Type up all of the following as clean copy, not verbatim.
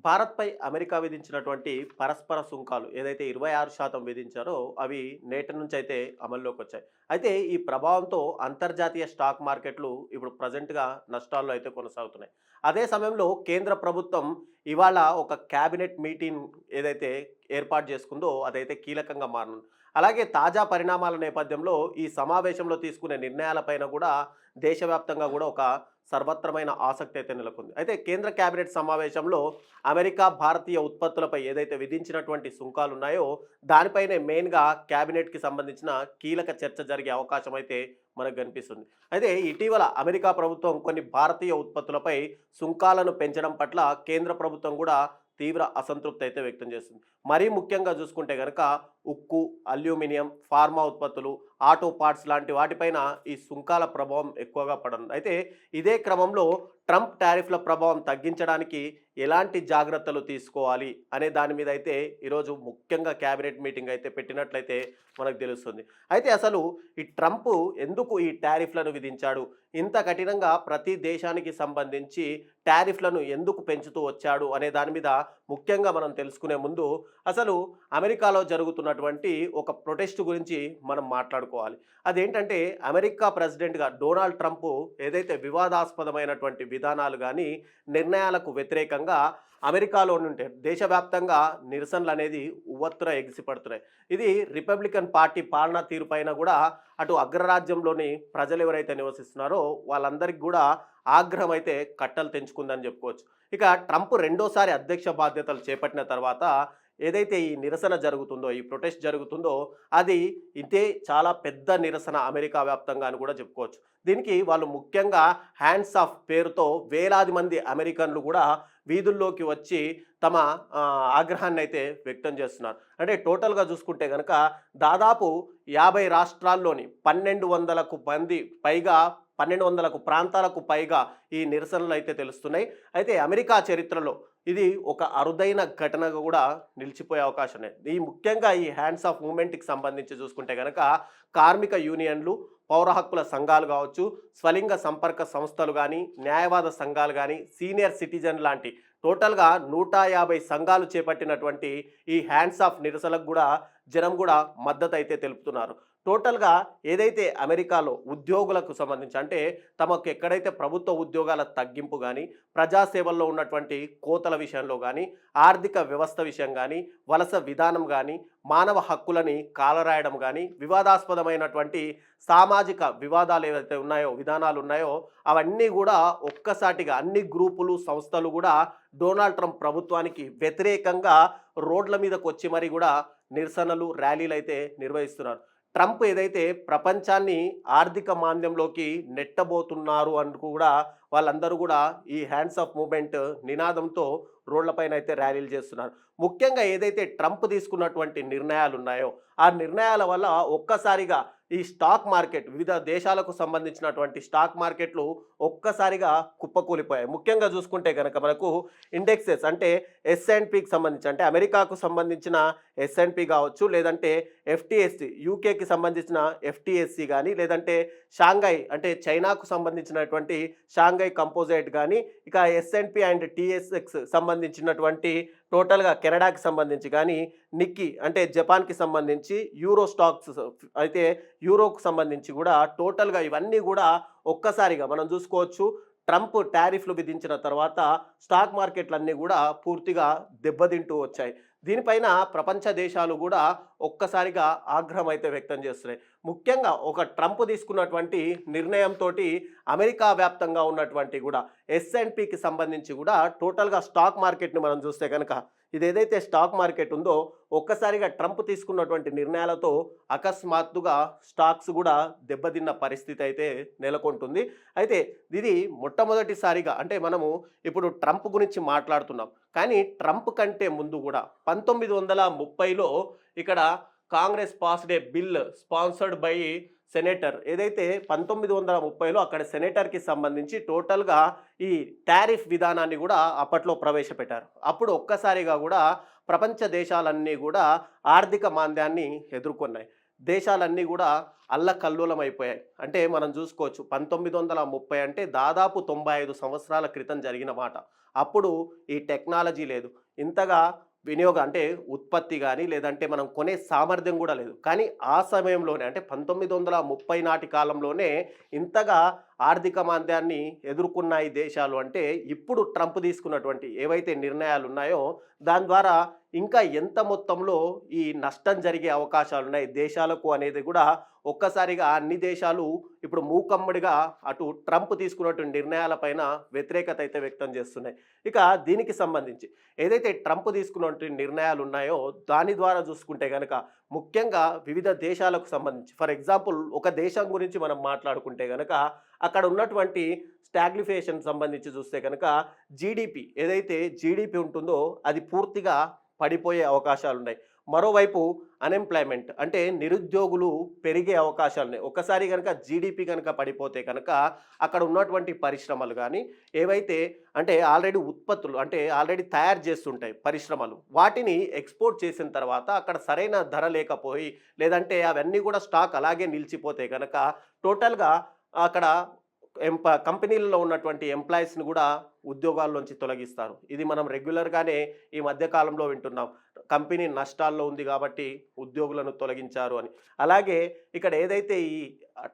భారత్‌పై అమెరికా విధించినటువంటి పరస్పర సుంకాలు ఏదైతే 26% విధించారో అవి నేటి నుంచయితే అమల్లోకొచ్చాయి. అయితే ఈ ప్రభావంతో అంతర్జాతీయ స్టాక్ మార్కెట్లు ఇప్పుడు ప్రెజెంట్‌గా నష్టాల్లో అయితే కొనసాగుతున్నాయి. అదే సమయంలో కేంద్ర ప్రభుత్వం ఇవాళ ఒక క్యాబినెట్ మీటింగ్ ఏదైతే ఏర్పాటు చేసుకుందో అదైతే కీలకంగా మారనుంది. అలాగే తాజా పరిణామాల నేపథ్యంలో ఈ సమావేశంలో తీసుకునే నిర్ణయాలపైన కూడా దేశవ్యాప్తంగా కూడా ఒక సర్వత్రమైన ఆసక్తి అయితే నెలకొంది. అయితే కేంద్ర కేబినెట్ సమావేశంలో అమెరికా భారతీయ ఉత్పత్తులపై ఏదైతే విధించినటువంటి సుంకాలున్నాయో దానిపైనే మెయిన్‌గా కేబినెట్‌కి సంబంధించిన కీలక చర్చ జరిగే అవకాశం అయితే మనకు కనిపిస్తుంది. అయితే ఇటీవల అమెరికా ప్రభుత్వం కొన్ని భారతీయ ఉత్పత్తులపై సుంకాలను పెంచడం పట్ల కేంద్ర ప్రభుత్వం కూడా తీవ్ర అసంతృప్తి అయితే వ్యక్తం చేస్తుంది. మరీ ముఖ్యంగా చూసుకుంటే గనక ఉక్కు, అల్యూమినియం, ఫార్మా ఉత్పత్తులు, ఆటో పార్ట్స్ లాంటి వాటిపైన ఈ సుంకాల ప్రభావం ఎక్కువగా పడనుంది. అయితే ఇదే క్రమంలో ట్రంప్ టారిఫ్ల ప్రభావం తగ్గించడానికి ఎలాంటి జాగ్రత్తలు తీసుకోవాలి అనే దాని మీద అయితే ఈరోజు ముఖ్యంగా క్యాబినెట్ మీటింగ్ అయితే పెట్టినట్లయితే మనకు తెలుస్తుంది. అయితే అసలు ఈ ట్రంప్ ఎందుకు ఈ టారిఫ్లను విధించాడు? ఇంత కఠినంగా ప్రతి దేశానికి సంబంధించి టారిఫ్లను ఎందుకు పెంచుతూ వచ్చాడు అనే దాని మీద ముఖ్యంగా మనం తెలుసుకునే ముందు అసలు అమెరికాలో జరుగుతున్నటువంటి ఒక ప్రొటెస్ట్ గురించి మనం మాట్లాడుకోవాలి. అదేంటంటే అమెరికా ప్రెసిడెంట్‌గా డొనాల్డ్ ట్రంప్ ఏదైతే వివాదాస్పదమైనటువంటి విధానాలు గానీ, నిర్ణయాలకు వ్యతిరేకంగా అమెరికాలో నుంటే దేశవ్యాప్తంగా నిరసనలనేది ఉవ్వెత్తున ఎగిసిపడుతున్నాయి. ఇది రిపబ్లికన్ పార్టీ పాలనా తీరుపైన కూడా అటు అగ్రరాజ్యంలోని ప్రజలు ఎవరైతే నివసిస్తున్నారో వాళ్ళందరికీ కూడా ఆగ్రహం అయితే కట్టలు తెంచుకుందని చెప్పుకోవచ్చు. ఇక ట్రంప్ రెండోసారి అధ్యక్ష బాధ్యతలు చేపట్టిన తర్వాత ఏదైతే ఈ నిరసన జరుగుతుందో, ఈ ప్రొటెస్ట్ జరుగుతుందో అది ఇదే చాలా పెద్ద నిరసన అమెరికా వ్యాప్తంగా అని కూడా చెప్పుకోవచ్చు. దీనికి వాళ్ళు ముఖ్యంగా హ్యాండ్స్ ఆఫ్ పేరుతో వేలాది మంది అమెరికన్లు కూడా వీధుల్లోకి వచ్చి తమ ఆగ్రహాన్ని అయితే వ్యక్తం చేస్తున్నారు. అంటే టోటల్‌గా చూసుకుంటే గనక దాదాపు 50 రాష్ట్రాల్లోని 1200కు మంది పైగా 1200కు ప్రాంతాలకు పైగా ఈ నిరసనలు అయితే తెలుస్తున్నాయి. అయితే అమెరికా చరిత్రలో ఇది ఒక అరుదైన ఘటనగా కూడా నిలిచిపోయే అవకాశం ఉంది. ఈ ముఖ్యంగా ఈ హ్యాండ్స్ ఆఫ్ మూవ్‌మెంట్‌కి సంబంధించి చూసుకుంటే గనక కార్మిక యూనియన్లు, పౌర హక్కుల సంఘాలు కావచ్చు, స్వలింగ సంపర్క సంస్థలు కానీ, న్యాయవాద సంఘాలు కానీ, సీనియర్ సిటిజన్ లాంటి టోటల్‌గా 150 సంఘాలు చేపట్టినటువంటి ఈ హ్యాండ్స్ ఆఫ్ నిరసనలకు కూడా జనం కూడా మద్దతు అయితే తెలుపుతున్నారు. టోటల్‌గా ఏదైతే అమెరికాలో ఉద్యోగులకు సంబంధించి అంటే తమకు ఎక్కడైతే ప్రభుత్వ ఉద్యోగాల తగ్గింపు కానీ, ప్రజాసేవల్లో ఉన్నటువంటి కోతల విషయంలో కానీ, ఆర్థిక వ్యవస్థ విషయం కానీ, వలస విధానం కానీ, మానవ హక్కులని కాలరాయడం కానీ, వివాదాస్పదమైనటువంటి సామాజిక వివాదాలు ఏవైతే ఉన్నాయో, విధానాలు ఉన్నాయో అవన్నీ కూడా ఒక్కసాటిగా అన్ని గ్రూపులు, సంస్థలు కూడా డొనాల్డ్ ట్రంప్ ప్రభుత్వానికి వ్యతిరేకంగా రోడ్ల మీదకు వచ్చి మరి కూడా నిరసనలు, ర్యాలీలు అయితే నిర్వహిస్తున్నారు. ట్రంప్ ఏదైతే ప్రపంచాన్ని ఆర్థిక మాంద్యంలోకి నెట్టబోతున్నారు అని కూడా వాళ్ళందరూ కూడా ఈ హ్యాండ్స్ ఆఫ్ మూవ్‌మెంట్ నినాదంతో రోడ్లపైన అయితే ర్యాలీలు చేస్తున్నారు. ముఖ్యంగా ఏదైతే ట్రంప్ తీసుకున్నటువంటి నిర్ణయాలు ఉన్నాయో ఆ నిర్ణయాల వల్ల ఒక్కసారిగా ఈ స్టాక్ మార్కెట్ వివిధ దేశాలకు సంబంధించినటువంటి స్టాక్ మార్కెట్లు ఒక్కసారిగా కుప్పకూలిపోయాయి. ముఖ్యంగా చూసుకుంటే గనక మనకు ఇండెక్సెస్ అంటే ఎస్&పీకి సంబంధించి అంటే అమెరికాకు సంబంధించిన ఎస్&పీ కావచ్చు, లేదంటే ఎఫ్‌టిఎస్‌సి యూకేకి సంబంధించిన ఎఫ్‌టిఎస్‌సి కానీ, లేదంటే షాంఘై అంటే చైనాకు సంబంధించినటువంటి షాంఘై కంపోజిట్ కానీ, ఇక ఎస్&పీ అండ్ టీఎస్ఎక్స్ సంబంధించినటువంటి టోటల్‌గా కెనడాకి సంబంధించి కానీ, నిక్కీ అంటే జపాన్‌కి సంబంధించి, యూరో స్టాక్స్ అయితే యూరోకు సంబంధించి కూడా టోటల్‌గా ఇవన్నీ కూడా ఒక్కసారిగా మనం చూసుకోవచ్చు. ట్రంప్ టారిఫ్లు విధించిన తర్వాత స్టాక్ మార్కెట్లన్నీ కూడా పూర్తిగా దెబ్బతింటూ వచ్చాయి. దీనిపైన ప్రపంచ దేశాలు కూడా ఒక్కసారిగా ఆగ్రహం అయితే వ్యక్తం చేస్తున్నాయి. ముఖ్యంగా ఒక ట్రంప్ తీసుకున్నటువంటి నిర్ణయంతోటి అమెరికా వ్యాప్తంగా ఉన్నటువంటి కూడా ఎస్&పీకి సంబంధించి కూడా టోటల్‌గా స్టాక్ మార్కెట్‌ని మనం చూస్తే కనుక ఇదేదైతే స్టాక్ మార్కెట్ ఉందో ఒక్కసారిగా ట్రంప్ తీసుకున్నటువంటి నిర్ణయాలతో అకస్మాత్తుగా స్టాక్స్ కూడా దెబ్బతిన్న పరిస్థితి అయితే నెలకొంటుంది. అయితే ఇది మొట్టమొదటిసారిగా అంటే మనము ఇప్పుడు ట్రంప్ గురించి మాట్లాడుతున్నాం. కానీ ట్రంప్ కంటే ముందు కూడా 1930లో ఇక్కడ Congress passed A bill sponsored by senator ఏదైతే 1930లో అక్కడ సెనేటర్‌కి సంబంధించి టోటల్‌గా ఈ టారిఫ్ విధానాన్ని కూడా అప్పట్లో ప్రవేశపెట్టారు. అప్పుడు ఒక్కసారిగా కూడా ప్రపంచ దేశాలన్నీ కూడా ఆర్థిక మాంద్యాన్ని ఎదుర్కొన్నాయి. దేశాలన్నీ కూడా అల్లకల్లోలం అయిపోయాయి. అంటే మనం చూసుకోవచ్చు 1930 అంటే దాదాపు 95 సంవత్సరాల క్రితం జరిగిన మాట. అప్పుడు ఈ టెక్నాలజీ లేదు. ఇంతగా వినియోగం అంటే ఉత్పత్తి గాని, లేదంటే మనం కొనే సామర్థ్యం గూడా లేదు. కానీ ఆ సమయంలోనే అంటే 1930 నాటి కాలంలోనే ఇంతగా ఆర్థిక మాంద్యాన్ని ఎదుర్కొన్న ఈ దేశాలు అంటే ఇప్పుడు ట్రంప్ తీసుకున్నటువంటి ఏవైతే నిర్ణయాలున్నాయో దాని ద్వారా ఇంకా ఎంత మొత్తంలో ఈ నష్టం జరిగే అవకాశాలున్నాయి దేశాలకు అనేది గూడా ఒక్కసారిగా అన్ని దేశాలు ఇప్పుడు మూకమ్మడిగా అటు ట్రంప్ తీసుకున్నటువంటి నిర్ణయాలపైన వ్యతిరేకత అయితే వ్యక్తం చేస్తున్నాయి. ఇక దీనికి సంబంధించి ఏదైతే ట్రంప్ తీసుకున్నటువంటి నిర్ణయాలు ఉన్నాయో దాని ద్వారా చూసుకుంటే గనక ముఖ్యంగా వివిధ దేశాలకు సంబంధించి ఫర్ ఎగ్జాంపుల్ ఒక దేశం గురించి మనం మాట్లాడుకుంటే గనక అక్కడ ఉన్నటువంటి స్టాగ్ఫ్లేషన్ సంబంధించి చూస్తే కనుక జీడిపి ఏదైతే జీడిపి ఉంటుందో అది పూర్తిగా పడిపోయే అవకాశాలున్నాయి. మరోవైపు అన్‌ఎంప్లాయ్‌మెంట్ అంటే నిరుద్యోగులు పెరిగే అవకాశాలున్నాయి. ఒక్కసారి గనక జీడిపి గనక పడిపోతే కనుక అక్కడ ఉన్నటువంటి పరిశ్రమలు గానీ, ఏవైతే అంటే ఆల్రెడీ ఉత్పత్తులు అంటే ఆల్రెడీ తయారు చేస్తుంటాయి పరిశ్రమలు. వాటిని ఎక్స్‌పోర్ట్ చేసిన తర్వాత అక్కడ సరైన ధర లేకపోయి, లేదంటే అవన్నీ కూడా స్టాక్ అలాగే నిలిచిపోతే గనక టోటల్‌గా అక్కడ కంపెనీలలో ఉన్నటువంటి ఎంప్లాయీస్‌ని కూడా ఉద్యోగాల్లోంచి తొలగిస్తారు. ఇది మనం రెగ్యులర్‌గానే ఈ మధ్య కాలంలో వింటున్నాం. కంపెనీ నష్టాల్లో ఉంది కాబట్టి ఉద్యోగులను తొలగించారు అని. అలాగే ఇక్కడ ఏదైతే ఈ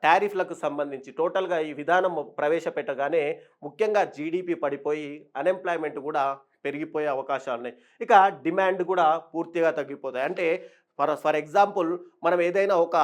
టారిఫ్‌లకు సంబంధించి టోటల్‌గా ఈ విధానం ప్రవేశపెట్టగానే ముఖ్యంగా జీడీపీ పడిపోయి అన్‌ఎంప్లాయ్‌మెంట్ కూడా పెరిగిపోయే అవకాశాలున్నాయి. ఇక డిమాండ్ కూడా పూర్తిగా తగ్గిపోతాయి. అంటే ఫర్ ఎగ్జాంపుల్ మనం ఏదైనా ఒక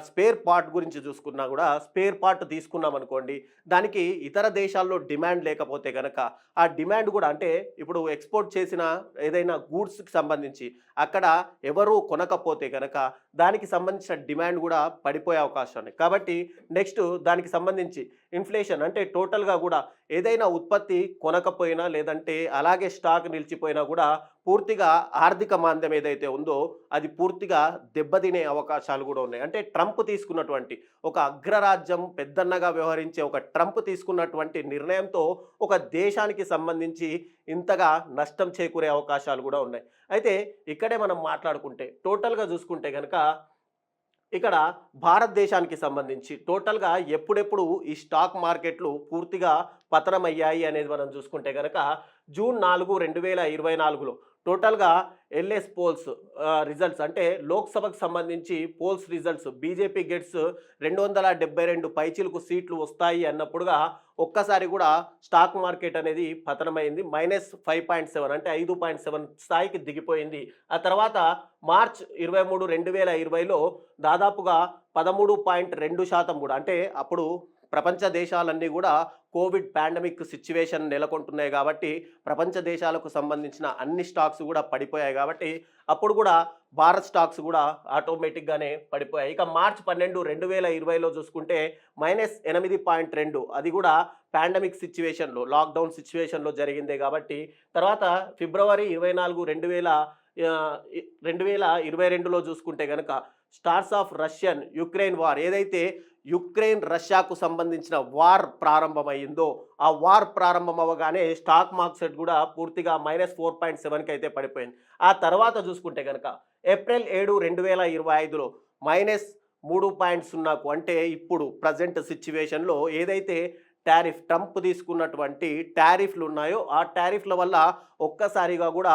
స్పేర్ పార్ట్ గురించి చూసుకున్నా కూడా స్పేర్ పార్ట్ తీసుకున్నాం అనుకోండి, దానికి ఇతర దేశాల్లో డిమాండ్ లేకపోతే కనుక ఆ డిమాండ్ కూడా అంటే ఇప్పుడు ఎక్స్పోర్ట్ చేసిన ఏదైనా గూడ్స్కి సంబంధించి అక్కడ ఎవరు కొనకపోతే కనుక దానికి సంబంధించిన డిమాండ్ కూడా పడిపోయే అవకాశం ఉంది. కాబట్టి నెక్స్ట్ దానికి సంబంధించి ఇన్ఫ్లేషన్ అంటే టోటల్గా కూడా ఏదైనా ఉత్పత్తి కొనకపోయినా లేదంటే అలాగే స్టాక్ నిలిచిపోయినా కూడా పూర్తిగా ఆర్థిక మాంద్యం ఏదైతే ఉందో అది పూర్తిగా దెబ్బతినే అవకాశాలు కూడా ఉన్నాయి. అంటే ట్రంప్ తీసుకున్నటువంటి ఒక అగ్రరాజ్యం పెద్దన్నగా వ్యవహరించే ఒక ట్రంప్ తీసుకున్నటువంటి నిర్ణయంతో ఒక దేశానికి సంబంధించి ఇంతగా నష్టం చేకూరే అవకాశాలు కూడా ఉన్నాయి. అయితే ఇక్కడే మనం మాట్లాడుకుంటే టోటల్గా చూసుకుంటే కనుక ఇక్కడ భారతదేశానికి సంబంధించి టోటల్గా ఎప్పుడెప్పుడు ఈ స్టాక్ మార్కెట్లు పూర్తిగా పతనమయ్యాయి అనేది మనం చూసుకుంటే కనుక జూన్ 4, 2024లో టోటల్గా ఎల్ఎస్ పోల్స్ రిజల్ట్స్ అంటే లోక్సభకు సంబంధించి పోల్స్ రిజల్ట్స్ బీజేపీ గెట్స్ 272 పైచిలకు సీట్లు వస్తాయి అన్నప్పుడుగా ఒక్కసారి కూడా స్టాక్ మార్కెట్ అనేది పతనమైంది. -5.7 అంటే 5.7 స్థాయికి దిగిపోయింది. ఆ తర్వాత మార్చ్ 23, 2020లో దాదాపుగా 13.2% కూడా అంటే అప్పుడు ప్రపంచ దేశాలన్నీ కూడా కోవిడ్ పాండమిక్ సిచ్యువేషన్ నెలకొంటున్నాయి కాబట్టి ప్రపంచ దేశాలకు సంబంధించిన అన్ని స్టాక్స్ కూడా పడిపోయాయి కాబట్టి అప్పుడు కూడా భారత్ స్టాక్స్ కూడా ఆటోమేటిక్గానే పడిపోయాయి. ఇక మార్చ్ 12, 2020లో చూసుకుంటే -8.2 అది కూడా పాండమిక్ సిచ్యువేషన్లో లాక్డౌన్ సిచ్యువేషన్లో జరిగిందే కాబట్టి తర్వాత ఫిబ్రవరి 24, 2022లో చూసుకుంటే కనుక stars of Russian Ukraine war ఏదైతే యుక్రెయిన్ రష్యాకు సంబంధించిన వార్ ప్రారంభమైందో ఆ వార్ ప్రారంభం అవ్వగానే స్టాక్ మార్కెట్ కూడా పూర్తిగా -4.7కి అయితే పడిపోయింది. ఆ తర్వాత చూసుకుంటే కనుక ఏప్రిల్ 7, 2025లో -3.0కు అంటే ఇప్పుడు ప్రజెంట్ సిచ్యువేషన్లో ఏదైతే ట్రంప్ తీసుకున్నటువంటి టారిఫ్లు ఉన్నాయో ఆ టారిఫ్ల వల్ల ఒక్కసారిగా కూడా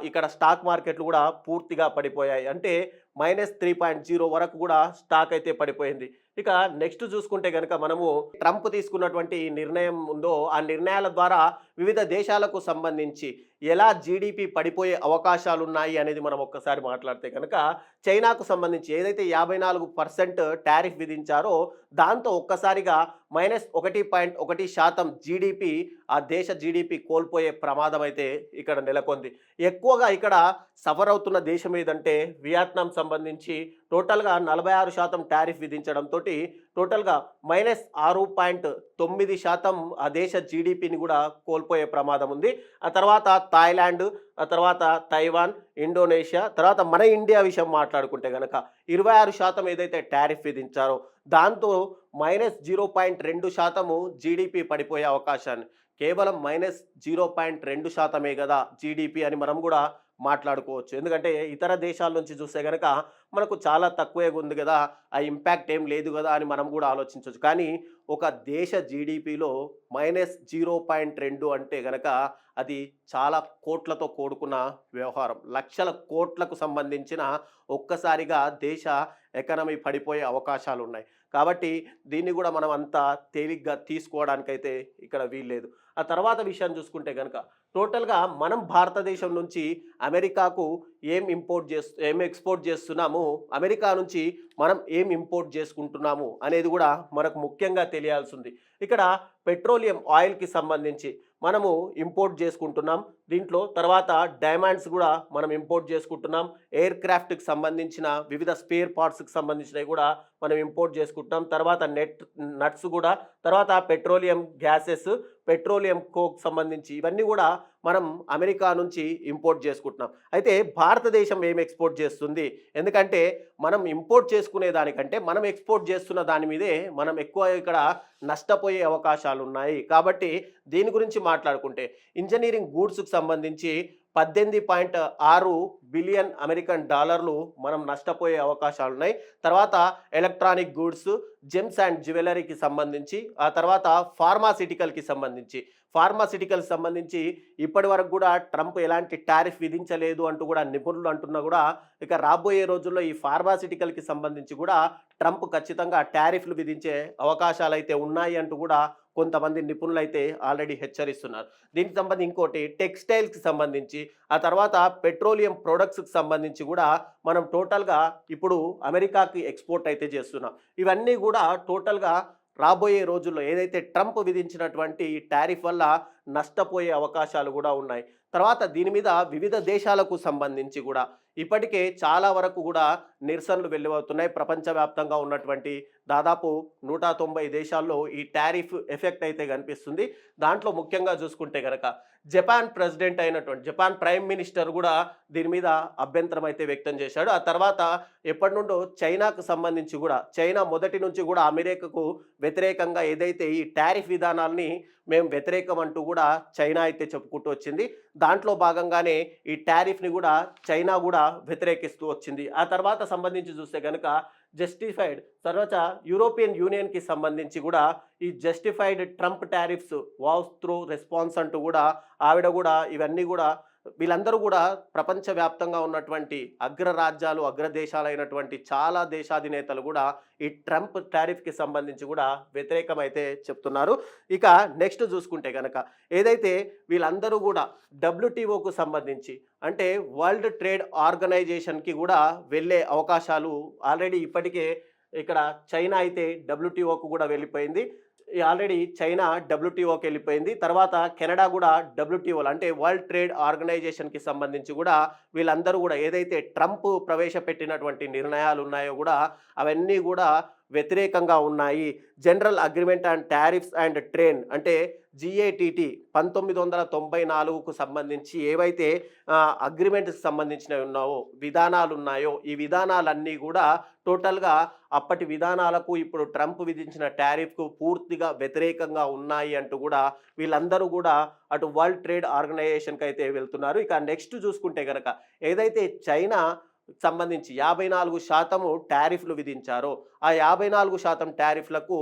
ఇక్కడ స్టాక్ మార్కెట్లు కూడా పూర్తిగా పడిపోయాయి. అంటే -3.0 వరకు కూడా స్టాక్ అయితే పడిపోయింది. ఇక నెక్స్ట్ చూసుకుంటే కనుక మనము ట్రంప్ తీసుకున్నటువంటి నిర్ణయం ఉందో ఆ నిర్ణయాల ద్వారా వివిధ దేశాలకు సంబంధించి ఎలా జీడిపి పడిపోయే అవకాశాలు ఉన్నాయి అనేది మనం ఒక్కసారి మాట్లాడితే కనుక చైనాకు సంబంధించి ఏదైతే 54% టారిఫ్ విధించారో దాంతో ఒక్కసారిగా -1.1% జీడిపి ఆ దేశ జీడిపి కోల్పోయే ప్రమాదం అయితే ఇక్కడ నెలకొంది. ఎక్కువగా ఇక్కడ సఫర్ అవుతున్న దేశం ఏదంటే వియత్నాం సంబంధించి టోటల్గా 46% టారిఫ్ విధించడంతో టోటల్గా -6.9% ఆ దేశ జీడిపిని కూడా కోల్పోయే ప్రమాదం ఉంది. ఆ తర్వాత థాయిలాండ్, ఆ తర్వాత తైవాన్, ఇండోనేషియా, తర్వాత మన ఇండియా విషయం మాట్లాడుకుంటే కనుక 26% ఏదైతే టారిఫ్ విధించారో దాంతో -0.2% జీడిపి పడిపోయే అవకాశాన్ని కేవలం -0.2% కదా జీడిపి అని మనం కూడా మాట్లాడుకోవచ్చు. ఎందుకంటే ఇతర దేశాల నుంచి చూస్తే గనక మనకు చాలా తక్కువే ఉంది గదా! ఆ ఇంపాక్ట్ ఏం లేదు గదా! అని మనం గూడా ఆలోచించొచ్చు. కానీ ఒక దేశ జీడీపీలో -0.2 అంటే గనక అది చాలా కోట్లతో కూడుకున్న వ్యవహారం. లక్షల కోట్లకు సంబంధించిన ఒక్కసారిగా దేశ ఎకానమీ పడిపోయే అవకాశాలున్నాయి. కాబట్టి దీన్ని గూడా మనం అంత తేలిగ్గా తీసుకోవడానికైతే ఇక్కడ వీల్లేదు. ఆ తర్వాత విషయాన్ని చూసుకుంటే గనక టోటల్‌గా మనం భారతదేశం నుంచి అమెరికాకు ఏం ఎక్స్‌పోర్ట్ చేస్తున్నాము, అమెరికా నుంచి మనం ఏం ఇంపోర్ట్ చేసుకుంటున్నాము అనేది గూడా మనకు ముఖ్యంగా తెలియాల్సింది. ఇక్కడ పెట్రోలియం ఆయిల్‌కి సంబంధించి మనము ఇంపోర్ట్ చేసుకుంటున్నాం. దీంట్లో తర్వాత డైమండ్స్ గూడా మనం ఇంపోర్ట్ చేసుకుంటున్నాం. ఎయిర్ క్రాఫ్ట్‌కి సంబంధించిన వివిధ స్పేర్ పార్ట్స్‌కి సంబంధించినవి గూడా మనం ఇంపోర్ట్ చేసుకుంటున్నాం. తర్వాత నట్స్ గూడా, తర్వాత పెట్రోలియం గ్యాసెస్, పెట్రోలియం కోక్ సంబంధించి ఇవన్నీ గూడా మనం అమెరికా నుంచి ఇంపోర్ట్ చేసుకుంటున్నాం. అయితే భారతదేశం ఏం ఎక్స్‌పోర్ట్ చేస్తుంది? ఎందుకంటే మనం ఇంపోర్ట్ చేసుకునే దానికంటే మనం ఎక్స్‌పోర్ట్ చేస్తున్న దాని మీదే మనం ఎక్కువ ఇక్కడ నష్టపోయే అవకాశాలున్నాయి. కాబట్టి దీని గురించి మాట్లాడుకుంటే ఇంజినీరింగ్ గూడ్స్‌కి సంబంధించి 18.6 బిలియన్ అమెరికన్ డాలర్లు మనం నష్టపోయే అవకాశాలున్నాయి. తర్వాత ఎలక్ట్రానిక్ గూడ్స్, జెమ్స్ అండ్ జ్యువెలరీకి సంబంధించి, ఆ తర్వాత ఫార్మాసిటికల్‌కి సంబంధించి ఇప్పటివరకు కూడా ట్రంప్ ఎలాంటి టారిఫ్ విధించలేదు అంటూ కూడా నిపుణులు అంటున్నా కూడా ఇక రాబోయే రోజుల్లో ఈ ఫార్మాసిటికల్‌కి సంబంధించి కూడా ట్రంప్ ఖచ్చితంగా టారిఫ్‌లు విధించే అవకాశాలైతే ఉన్నాయి అంటూ కూడా కొంతమంది నిపుణులైతే ఆల్రెడీ హెచ్చరిస్తున్నారు. దీనికి సంబంధించి ఇంకోటి టెక్స్టైల్స్‌కి సంబంధించి, ఆ తర్వాత పెట్రోలియం ప్రొడక్ట్స్‌కి సంబంధించి కూడా మనం టోటల్‌గా ఇప్పుడు అమెరికాకి ఎక్స్‌పోర్ట్ అయితే చేస్తున్నాం. ఇవన్నీ కూడా టోటల్‌గా రాబోయే రోజుల్లో ఏదైతే ట్రంప్ విధించినటువంటి టారిఫ్ వల్ల నష్టపోయే అవకాశాలు కూడా ఉన్నాయి. తర్వాత దీని మీద వివిధ దేశాలకు సంబంధించి కూడా ఇప్పటికే చాలా వరకు కూడా నిరసనలు వెల్లువెత్తుతున్నాయి. ప్రపంచవ్యాప్తంగా ఉన్నటువంటి దాదాపు 190 దేశాల్లో ఈ టారిఫ్ ఎఫెక్ట్ అయితే కనిపిస్తుంది. దాంట్లో ముఖ్యంగా చూసుకుంటే గనక జపాన్ ప్రైమ్ మినిస్టర్ కూడా దీని మీద అభ్యంతరం అయితే వ్యక్తం చేశాడు. ఆ తర్వాత ఎప్పటి నుండో చైనాకు సంబంధించి కూడా చైనా మొదటి నుంచి కూడా అమెరికాకు వ్యతిరేకంగా ఏదైతే ఈ టారిఫ్ విధానాల్ని మేము వ్యతిరేకం అంటూ కూడా చైనా అయితే చెప్పుకుంటూ వచ్చింది. దాంట్లో భాగంగానే ఈ టారిఫ్ని కూడా చైనా కూడా వ్యతిరేకిస్తూ వచ్చింది. ఆ తర్వాత సంబంధించి చూస్తే కనుక తర్వాత యూరోపియన్ యూనియన్కి సంబంధించి కూడా ఈ justified Trump tariffs was through response అంటూ కూడా ఆవిడ కూడా ఇవన్నీ కూడా వీళ్ళందరూ కూడా ప్రపంచవ్యాప్తంగా ఉన్నటువంటి అగ్రరాజ్యాలు, అగ్రదేశాలైనటువంటి చాలా దేశాధినేతలు కూడా ఈ ట్రంప్ టారిఫ్కి సంబంధించి కూడా వ్యతిరేకమైతే చెప్తున్నారు. ఇక నెక్స్ట్ చూసుకుంటే కనుక ఏదైతే వీళ్ళందరూ కూడా డబ్ల్యూటీఓకు సంబంధించి అంటే వరల్డ్ ట్రేడ్ ఆర్గనైజేషన్కి కూడా వెళ్ళే అవకాశాలు ఆల్రెడీ ఇప్పటికే ఇక్కడ చైనా అయితే డబ్ల్యూటీఓకు కూడా వెళ్ళిపోయింది. ఆల్రెడీ చైనా డబ్ల్యూటీఓకి వెళ్ళిపోయింది. తర్వాత కెనడా కూడా డబ్ల్యూటీఓలో అంటే వరల్డ్ ట్రేడ్ ఆర్గనైజేషన్కి సంబంధించి కూడా వీళ్ళందరూ కూడా ఏదైతే ట్రంప్ ప్రవేశపెట్టినటువంటి నిర్ణయాలు ఉన్నాయో కూడా అవన్నీ కూడా వ్యతిరేకంగా ఉన్నాయి. General agreement and tariffs and trade అంటే జిఏటిటి 1994కు సంబంధించి ఏవైతే అగ్రిమెంట్కి సంబంధించినవి విధానాలు ఉన్నాయో ఈ విధానాలన్నీ కూడా టోటల్గా అప్పటి విధానాలకు ఇప్పుడు ట్రంప్ విధించిన టారిఫ్కు పూర్తిగా వ్యతిరేకంగా ఉన్నాయి అంటూ కూడా వీళ్ళందరూ కూడా అటు వరల్డ్ ట్రేడ్ ఆర్గనైజేషన్కి అయితే వెళ్తున్నారు. ఇక నెక్స్ట్ చూసుకుంటే కనుక ఏదైతే చైనా సంబంధించి 54% టారిఫ్లు విధించారో ఆ 54% టారిఫ్లకు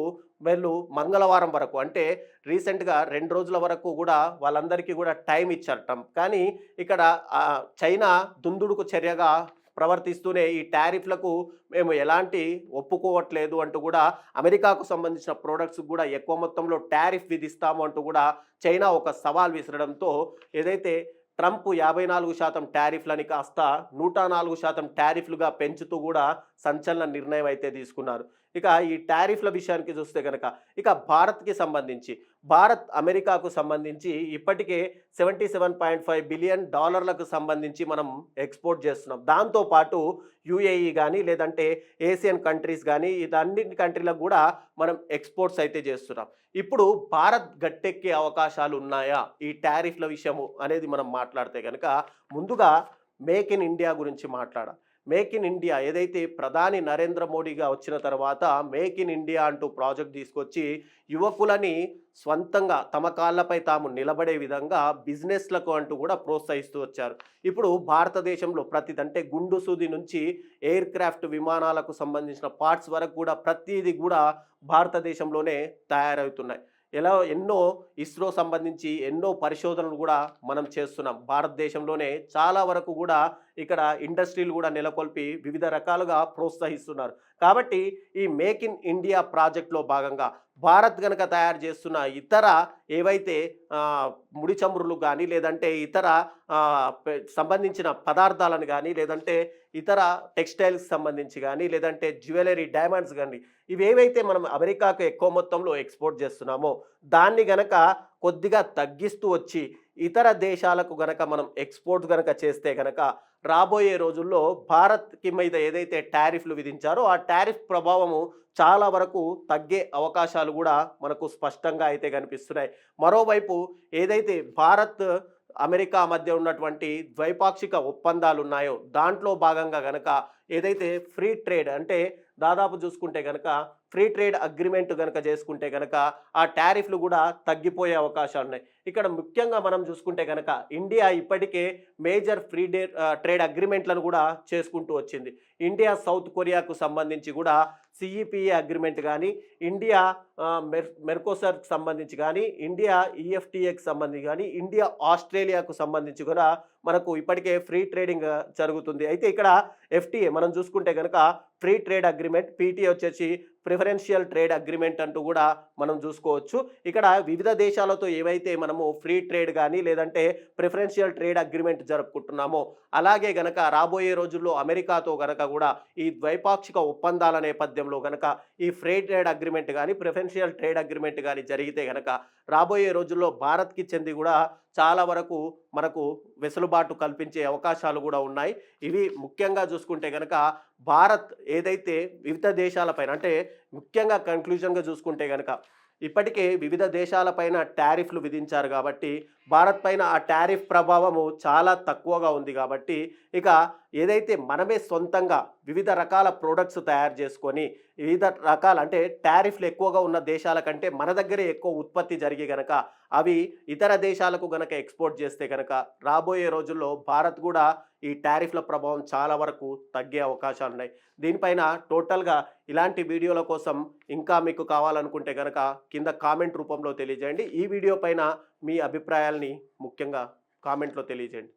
వీళ్ళు మంగళవారం వరకు అంటే రీసెంట్గా 2 రోజుల వరకు కూడా వాళ్ళందరికీ కూడా టైం ఇచ్చారు ట్రంప్. కానీ ఇక్కడ చైనా దుందుడుకు చర్యగా ప్రవర్తిస్తూనే ఈ టారిఫ్లకు మేము ఎలాంటి ఒప్పుకోవట్లేదు అంటూ కూడా అమెరికాకు సంబంధించిన ప్రోడక్ట్స్ కూడా ఎక్కువ మొత్తంలో టారిఫ్ విధిస్తాము అంటూ కూడా చైనా ఒక సవాల్ విసరడంతో ఏదైతే ట్రంప్ 54% టారిఫ్లని కాస్త 104% టారిఫ్లుగా పెంచుతూ కూడా సంచలన నిర్ణయం అయితే తీసుకున్నారు. ఇక ఈ టారిఫ్ల విషయానికి చూస్తే కనుక ఇక భారత్ అమెరికాకు సంబంధించి ఇప్పటికే $77.5 బిలియన్ సంబంధించి మనం ఎక్స్పోర్ట్ చేస్తున్నాం. దాంతోపాటు యుఏఈ కానీ లేదంటే ఏషియన్ కంట్రీస్ కానీ ఇదన్నిటి కంట్రీలకు కూడా మనం ఎక్స్పోర్ట్స్ అయితే చేస్తున్నాం. ఇప్పుడు భారత్ గట్టెక్కే అవకాశాలు ఉన్నాయా ఈ టారిఫ్ల విషయము అనేది మనం మాట్లాడితే కనుక ముందుగా మేక్ ఇన్ ఇండియా గురించి మాట్లాడాలి. మేక్ ఇన్ ఇండియా ఏదైతే ప్రధాని నరేంద్ర మోడీగా వచ్చిన తర్వాత మేక్ ఇన్ ఇండియా అంటూ ప్రాజెక్ట్ తీసుకొచ్చి యువకులని స్వంతంగా తమ కాళ్ళపై తాము నిలబడే విధంగా బిజినెస్లకు అంటూ కూడా ప్రోత్సహిస్తూ వచ్చారు. ఇప్పుడు భారతదేశంలో ప్రతిదంటే గుండు సూది నుంచి ఎయిర్ క్రాఫ్ట్ విమానాలకు సంబంధించిన పార్ట్స్ వరకు కూడా ప్రతిదీ కూడా భారతదేశంలోనే తయారవుతున్నాయి. ఎన్నో ఇస్రో సంబంధించి ఎన్నో పరిశోధనలు కూడా మనం చేస్తున్నాం. భారతదేశంలోనే చాలా వరకు కూడా ఇక్కడ ఇండస్ట్రీలు కూడా నెలకొల్పి వివిధ రకాలుగా ప్రోత్సహిస్తున్నారు. కాబట్టి ఈ మేక్ ఇన్ ఇండియా ప్రాజెక్ట్లో భాగంగా భారత్ గనక తయారు చేస్తున్న ఇతర ఏవైతే ముడి చమురులు కానీ లేదంటే ఇతర సంబంధించిన పదార్థాలను కానీ లేదంటే ఇతర టెక్స్టైల్స్ సంబంధించి కానీ లేదంటే జ్యువెలరీ డైమండ్స్ కానీ ఇవేవైతే మనం అమెరికాకు ఎక్కువ మొత్తంలో ఎక్స్పోర్ట్ చేస్తున్నామో దాన్ని గనక కొద్దిగా తగ్గిస్తూ వచ్చి ఇతర దేశాలకు గనక మనం ఎక్స్పోర్ట్ గనక చేస్తే గనక రాబోయే రోజుల్లో భారత్కి మీద ఏదైతే టారిఫ్లు విధించారో ఆ టారిఫ్ ప్రభావము చాలా వరకు తగ్గే అవకాశాలు కూడా మనకు స్పష్టంగా అయితే కనిపిస్తున్నాయి. మరోవైపు ఏదైతే భారత్ అమెరికా మధ్య ఉన్నటువంటి ద్వైపాక్షిక ఒప్పందాలు ఉన్నాయో దాంట్లో భాగంగా గనక ఏదైతే ఫ్రీ ట్రేడ్ అంటే దాదాపు చూసుకుంటే కనుక ఫ్రీ ట్రేడ్ అగ్రిమెంట్ కనుక చేసుకుంటే కనుక ఆ టారిఫ్లు కూడా తగ్గిపోయే అవకాశాలు ఉన్నాయి. ఇక్కడ ముఖ్యంగా మనం చూసుకుంటే కనుక ఇండియా ఇప్పటికే మేజర్ ట్రేడ్ అగ్రిమెంట్లను కూడా చేసుకుంటూ వచ్చింది. ఇండియా సౌత్ కొరియాకు సంబంధించి కూడా సిఈపిఏ అగ్రిమెంట్ కానీ ఇండియా మెర్కోసర్కి సంబంధించి కానీ ఇండియా ఈఎఫ్టీఏకి సంబంధించి కానీ ఇండియా ఆస్ట్రేలియాకు సంబంధించి కూడా మనకు ఇప్పటికే ఫ్రీ ట్రేడింగ్ జరుగుతుంది. అయితే ఇక్కడ ఎఫ్టీఏ మనం చూసుకుంటే కనుక ఫ్రీ ట్రేడ్ అగ్రిమెంట్, పీటీఏ వచ్చేసి ప్రిఫరెన్షియల్ ట్రేడ్ అగ్రిమెంట్ అంటూ కూడా మనం చూసుకోవచ్చు. ఇక్కడ వివిధ దేశాలతో ఏవైతే మనము ఫ్రీ ట్రేడ్ కానీ లేదంటే ప్రిఫరెన్షియల్ ట్రేడ్ అగ్రిమెంట్ జరుపుకుంటున్నామో అలాగే గనక రాబోయే రోజుల్లో అమెరికాతో గనక కూడా ఈ ద్వైపాక్షిక ఒప్పందాల నేపథ్యంలో గనక ఈ ఫ్రీ ట్రేడ్ అగ్రిమెంట్ కానీ ప్రిఫరెన్షియల్ ట్రేడ్ అగ్రిమెంట్ కానీ జరిగితే గనక రాబోయే రోజుల్లో భారత్కి చెంది కూడా చాలా వరకు మనకు వెసులుబాటు కల్పించే అవకాశాలు కూడా ఉన్నాయి. ఇవి ముఖ్యంగా చూసుకుంటే కనుక భారత్ ఏదైతే వివిధ దేశాలపైన అంటే ముఖ్యంగా కన్క్లూజన్గా చూసుకుంటే కనుక ఇప్పటికే వివిధ దేశాలపైన టారిఫ్లు విధించారు కాబట్టి భారత్ పైన ఆ టారిఫ్ ప్రభావము చాలా తక్కువగా ఉంది. కాబట్టి ఇక ఏదైతే మనమే సొంతంగా వివిధ రకాల ప్రోడక్ట్స్ తయారు చేసుకొని వివిధ రకాల అంటే టారిఫ్లు ఎక్కువగా ఉన్న దేశాల కంటే మన దగ్గరే ఎక్కువ ఉత్పత్తి జరిగి గనక అవి ఇతర దేశాలకు గనక ఎక్స్పోర్ట్ చేస్తే కనుక రాబోయే రోజుల్లో భారత్ కూడా ఈ టారిఫ్ల ప్రభావం చాలా వరకు తగ్గే అవకాశాలు ఉన్నాయి. దీనిపైన టోటల్గా ఇలాంటి వీడియోల కోసం ఇంకా మీకు కావాలనుకుంటే కనుక కింద కామెంట్ రూపంలో తెలియజేయండి. ఈ వీడియో పైన మీ అభిప్రాయాల్ని ముఖ్యంగా కామెంట్లో తెలియజేయండి.